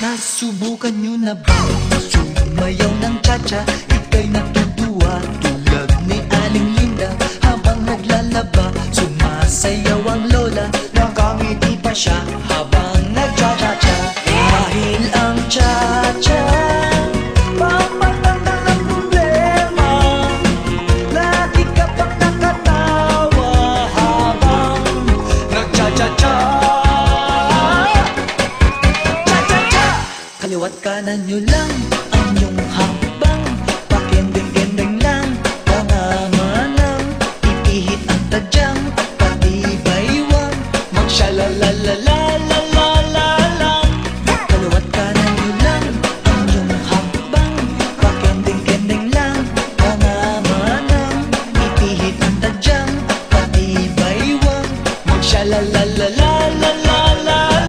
Nasubukan nyo na ba sumayaw ng cha-cha? Ika'y natutuwa tulad ni Aling Linda. Habang naglalaba, sumasayaw ang lola. Nakangiti pa siya habang nag-cha-cha-cha. Dahil ang cha-cha pampatanggal ng problema. Lagi ka pang nakatawa habang nag-cha-cha-cha. Kaliwat kanan nyo lang